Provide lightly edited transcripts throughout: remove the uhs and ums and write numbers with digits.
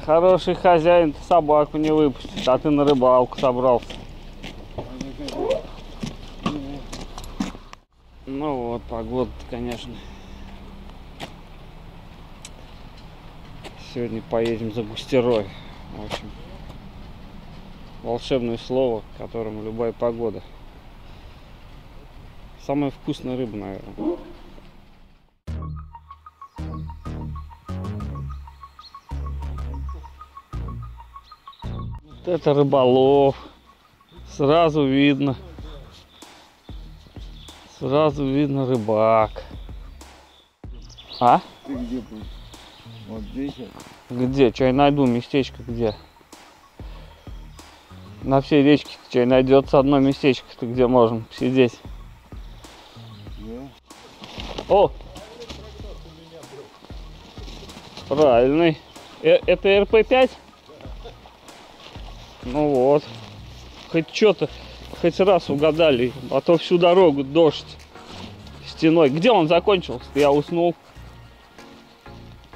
Хороший хозяин собаку не выпустит, а ты на рыбалку собрался. Ну вот, погода-то, конечно. Сегодня поедем за густерой. В общем, волшебное слово, которому любая погода. Самая вкусная рыба, наверное. Вот это рыболов. Сразу видно. Сразу видно рыбак. А? Ты где был? Вот здесь? Где? Что я найду местечко где? На всей речке что найдется одно местечко, где можем сидеть. Да. О! Правильный. Это РП-5? Ну вот. Хоть что-то, хоть раз угадали. А то всю дорогу дождь стеной. Где он закончился? Я уснул.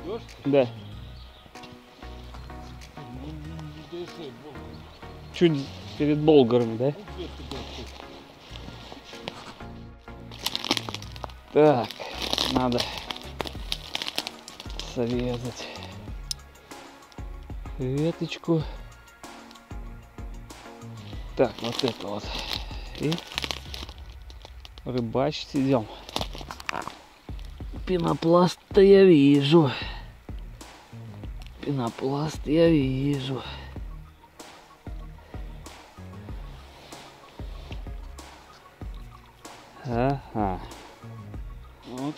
Дождь? Да. Чуть перед Болгарами, да? Так, надо срезать веточку. Так, вот это вот. И рыбачить идем. Пенопласт-то я вижу. Пенопласт я вижу. Ага. Вот.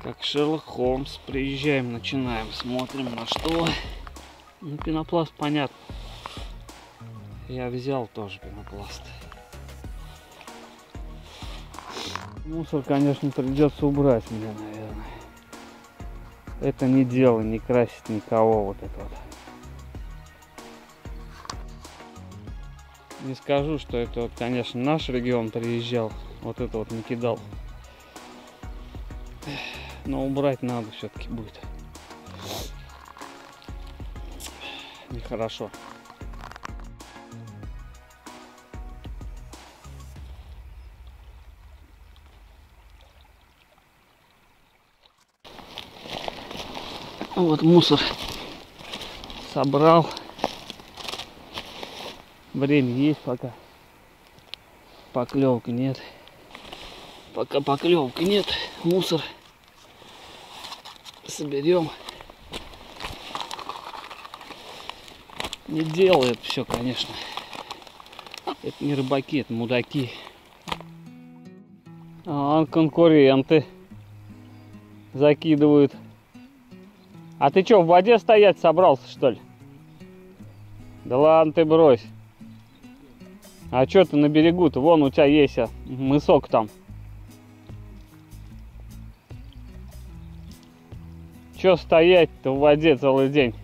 Как Шерлок Холмс. Приезжаем, начинаем, смотрим на что. Ну, пенопласт понятно. Я взял тоже пенопласт. Мусор, конечно, придется убрать мне, наверное. Это не дело, не красит никого вот это вот. Не скажу, что это вот, конечно, наш регион приезжал. Вот это вот не кидал. Но убрать надо все-таки будет. Нехорошо. Вот мусор собрал. Время есть пока. Поклевки нет. Пока поклевки нет, мусор соберем. Не делает все, конечно. Это не рыбаки, это мудаки. А конкуренты закидывают. А ты что, в воде стоять собрался, что ли? Да ладно ты, брось. А что ты на берегу-то? Вон у тебя есть мысок там. Че стоять-то в воде целый день?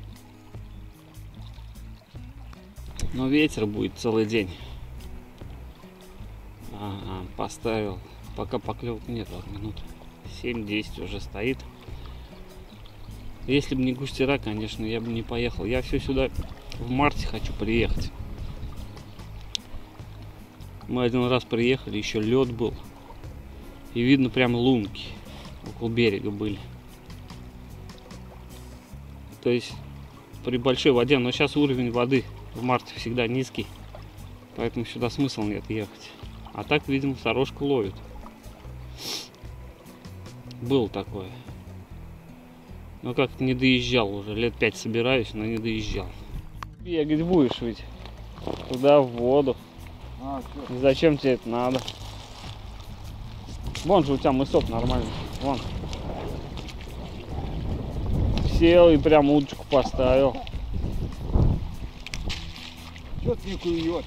Ну, ветер будет целый день. Ага, поставил. Пока поклевок нет, вот минут 7-10 уже стоит. Если бы не густера, конечно, я бы не поехал. Я все сюда в марте хочу приехать. Мы один раз приехали, еще лед был. И видно прям лунки около берега были. То есть при большой воде, но сейчас уровень воды в марте всегда низкий. Поэтому сюда смысла нет ехать. А так, видимо, сорожку ловит. Было такое. Но как-то не доезжал уже. Лет 5 собираюсь, но не доезжал. Бегать будешь ведь туда, в воду. И зачем тебе это надо? Вон же у тебя мысок нормальный. Вон. Сел и прям удочку поставил. Что-то не клюет.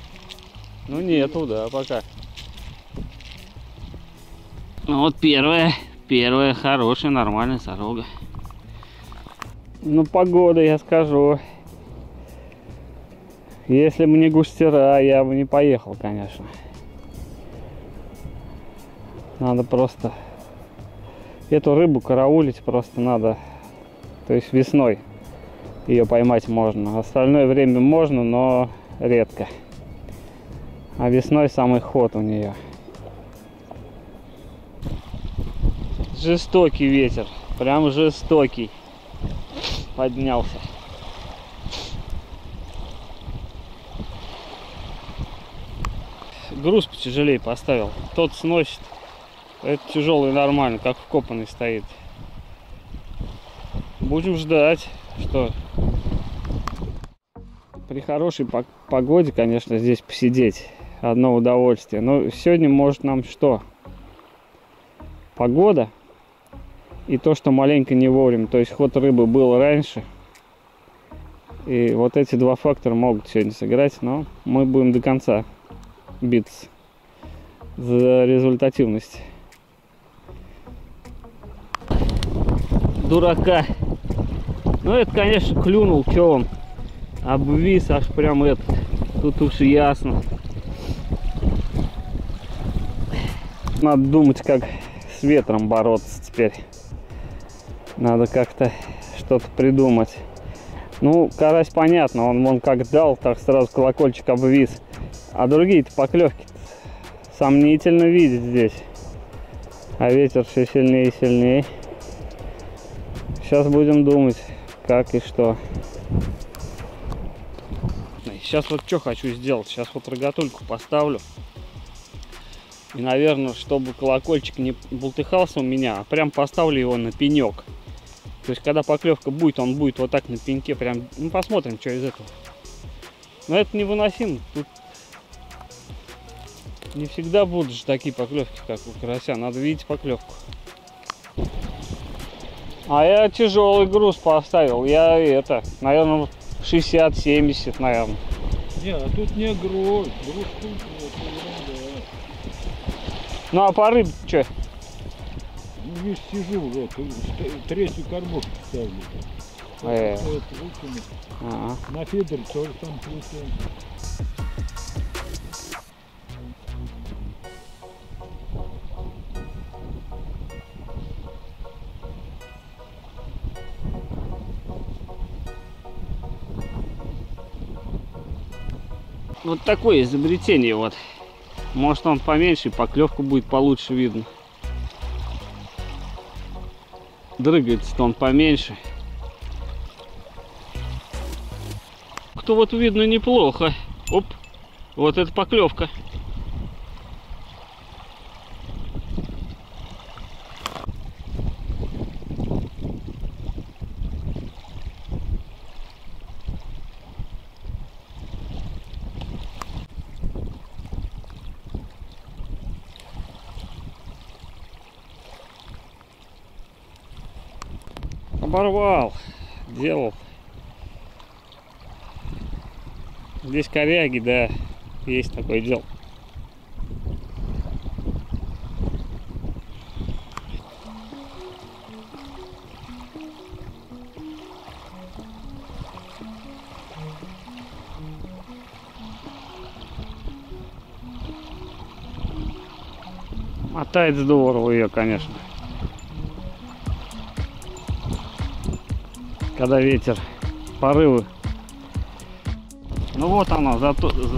Ну нету, да, пока. Ну вот первая хорошая, нормальная сорога. Ну, погода, я скажу. Если бы не густера, я бы не поехал, конечно. Надо просто эту рыбу караулить, просто надо. То есть весной. ее поймать можно. Остальное время можно, но редко. А весной самый ход у нее. Жестокий ветер, прям жестокий поднялся. Груз потяжелее поставил, тот сносит. Это тяжелый нормально, как вкопанный стоит. Будем ждать, что при хорошей погоде, конечно, здесь посидеть одно удовольствие. Но сегодня может нам что? Погода и то, что маленько не вовремя. То есть ход рыбы был раньше. И вот эти два фактора могут сегодня сыграть. Но мы будем до конца биться за результативность. Дурака. Ну это, конечно, клюнул, что он обвис аж прям этот. Тут уж ясно. Надо думать, как с ветром бороться теперь. Надо как-то что-то придумать. Ну, карась понятно, он вон как дал, так сразу колокольчик обвис. А другие-то поклевки сомнительно видеть здесь. А ветер все сильнее и сильнее. Сейчас будем думать, как и что. Сейчас вот что хочу сделать. Сейчас вот рогатульку поставлю. И, наверное, чтобы колокольчик не бултыхался у меня, прям поставлю его на пенек. То есть, когда поклевка будет, он будет вот так на пеньке. Прям, ну, посмотрим, что из этого. Но это невыносимо. Тут не всегда будут же такие поклевки, как у карася. Надо видеть поклевку. А я тяжелый груз поставил. Я это, наверное, 60-70, наверное. Не, а тут не груз. Груз тут, это ерунда. Ну а по рыбе что? Ну, видишь, сижу, вот, третью кормушку ставлю. На фидер тоже там получается. Вот такое изобретение вот. Может он поменьше, поклевку будет получше видно. Дрыгается-то он поменьше. Кто вот видно неплохо. Оп, вот это поклевка. Оборвал, делал. Здесь коряги, да, есть такое дело. Мотает здорово ее, конечно. Когда ветер, порывы. Ну вот оно,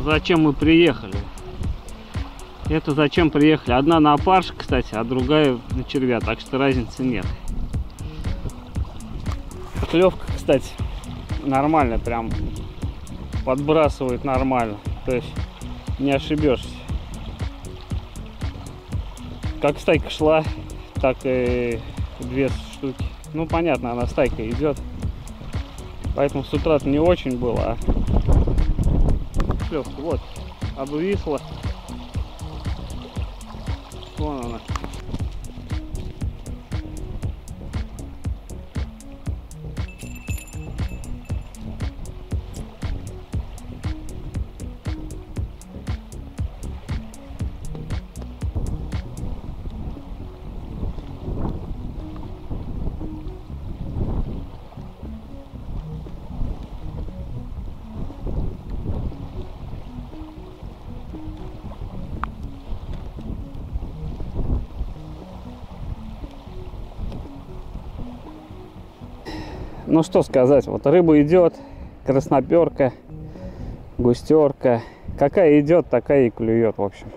зачем мы приехали. Это зачем приехали. Одна на опарыш, кстати, а другая на червя, так что разницы нет. Клевка, кстати, нормально, прям подбрасывает нормально. То есть не ошибешься. Как стайка шла, так и две штуки. Ну понятно, она стайка идет. Поэтому с утра не очень было, а клевка вот обвисла. Вон она. Ну что сказать, вот рыба идет, красноперка, густерка. Какая идет, такая и клюет, в общем.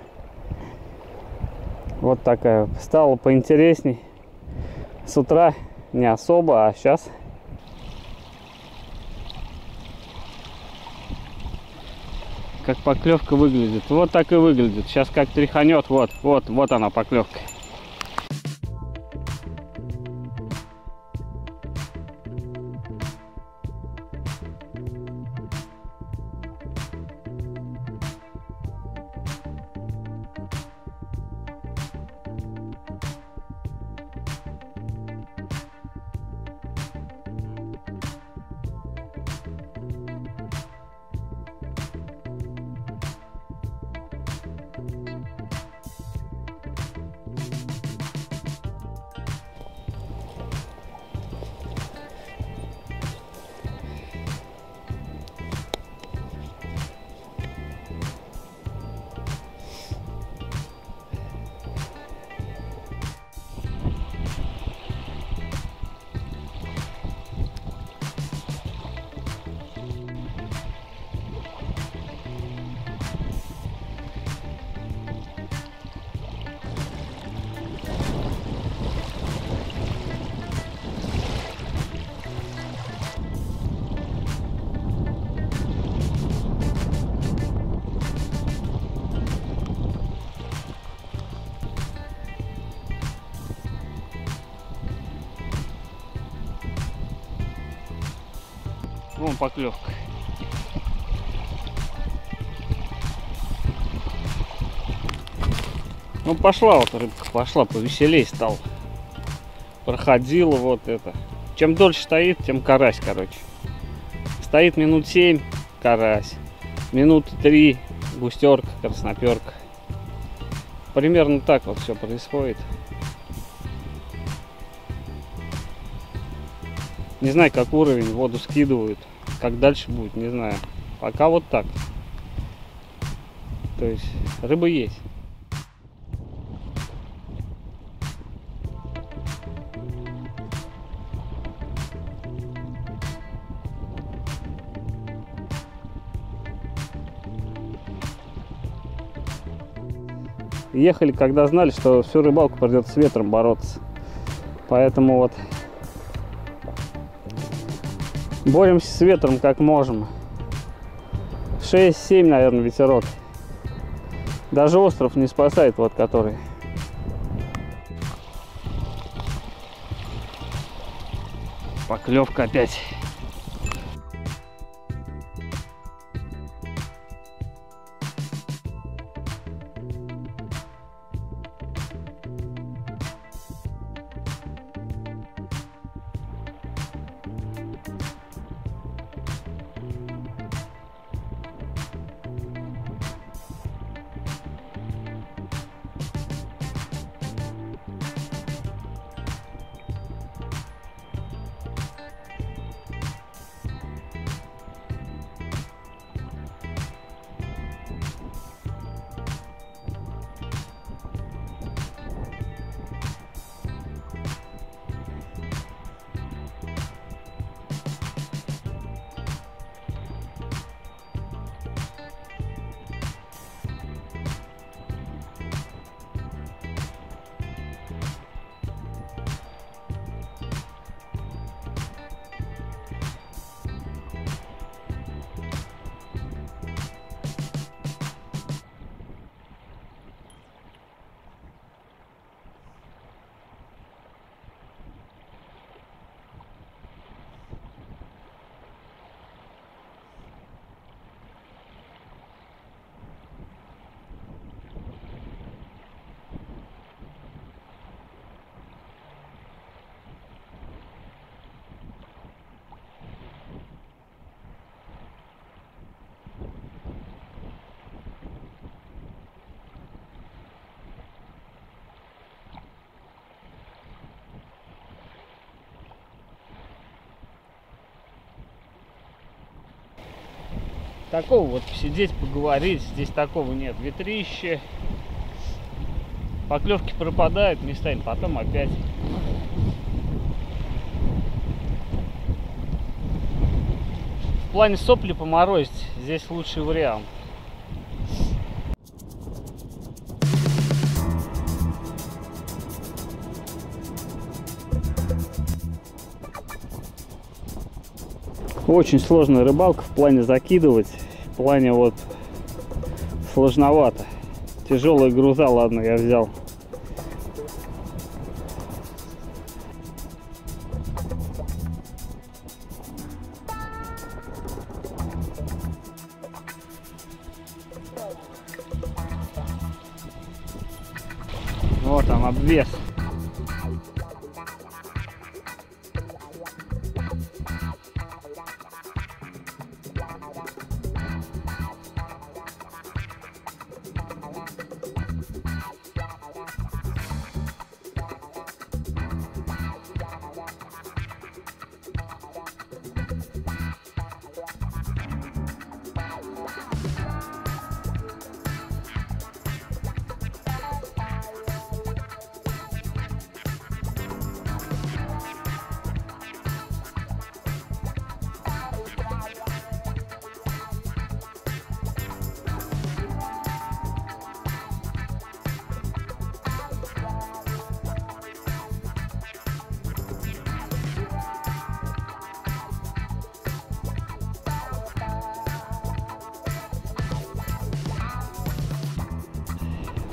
Вот такая. Стало поинтересней. С утра не особо, а сейчас. Как поклевка выглядит. Вот так и выглядит. Сейчас как тряханет. Вот она поклевка. Вон поклевка. Ну пошла вот рыбка, пошла, повеселей стал. Проходила вот это. Чем дольше стоит, тем карась, короче. Стоит минут 7 карась, минут 3 густерка, красноперка. Примерно так вот все происходит. Не знаю, как уровень, воду скидывают. Как дальше будет, не знаю. Пока вот так. То есть рыба есть. Ехали, когда знали, что всю рыбалку придется с ветром бороться. Поэтому вот боремся с ветром как можем. 6-7, наверное, ветерок. Даже остров не спасает, вот который. Поклевка опять. Такого вот посидеть, поговорить, здесь такого нет. Ветрище, поклевки пропадают местами, потом опять. плане сопли поморозить здесь лучший вариант. Очень сложная рыбалка в плане закидывать, в плане вот сложновато. Тяжелые груза, ладно, я взял. Вот там обвес.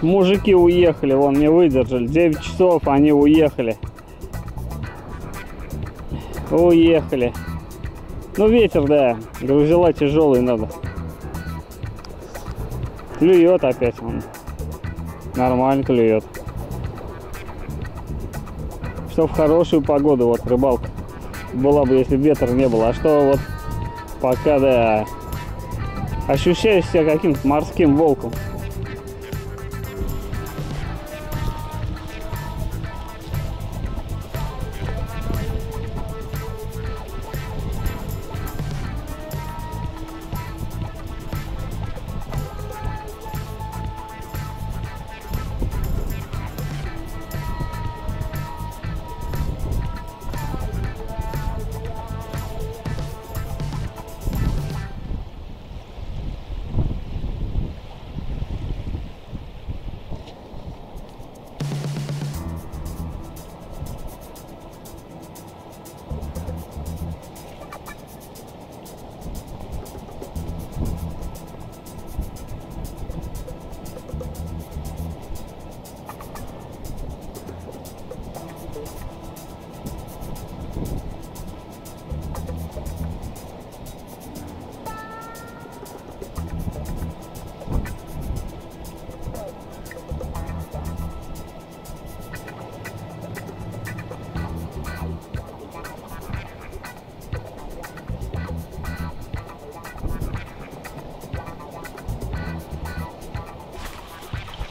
Мужики уехали, вон не выдержали. 9 часов они уехали. Уехали. Ну ветер, да. Грузила тяжелый надо. Клюет опять он. Нормально клюет. Что в хорошую погоду вот рыбалка была бы, если ветра не было. А что вот пока, да, ощущаю себя каким-то морским волком.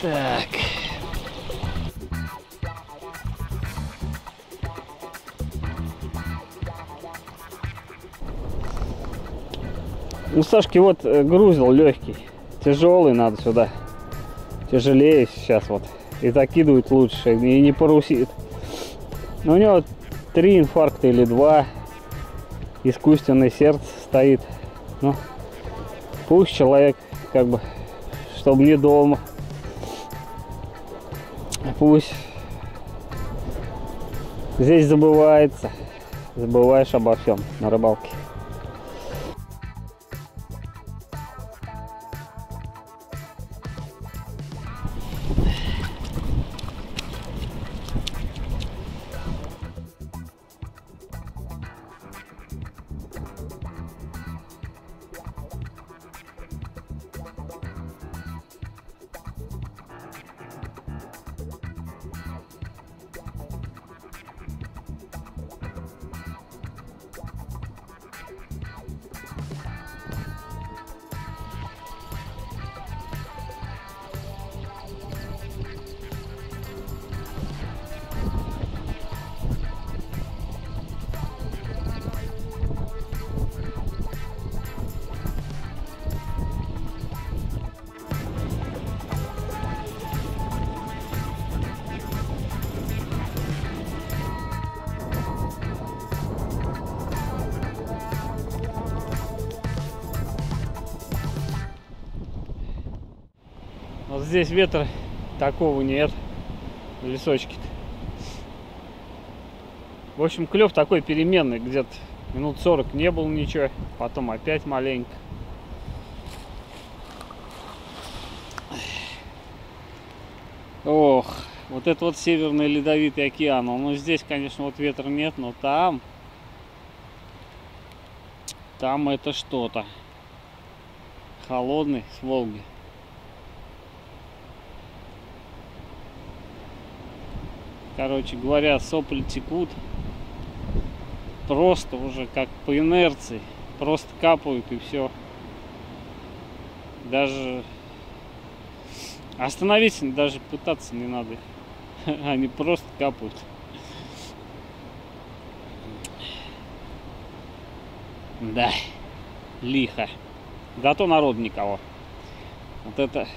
Так. У Сашки вот грузил легкий, тяжелый надо сюда, тяжелее сейчас вот, и закидывать лучше, и не парусит. Но у него 3 инфаркта или 2, искусственное сердце стоит. Ну, пусть человек как бы, чтобы не дома, пусть здесь забывается, забываешь обо всем на рыбалке. Вот здесь ветра такого нет. Лесочки-то. В общем, клев такой переменный. Где-то минут 40 не было ничего. Потом опять маленько. Ох, вот это вот Северный Ледовитый океан. Ну, здесь, конечно, вот ветра нет, но там это что-то. Холодный, с Волги. Короче говоря, сопли текут. Просто уже как по инерции. Просто капают и все. Даже остановиться даже пытаться не надо. Они просто капают. Да, лихо. Зато народ никого. Вот это...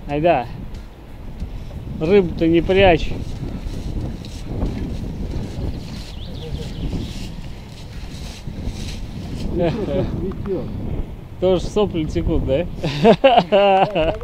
Айда, рыбу-то не прячь. Тоже сопли текут, да? Давай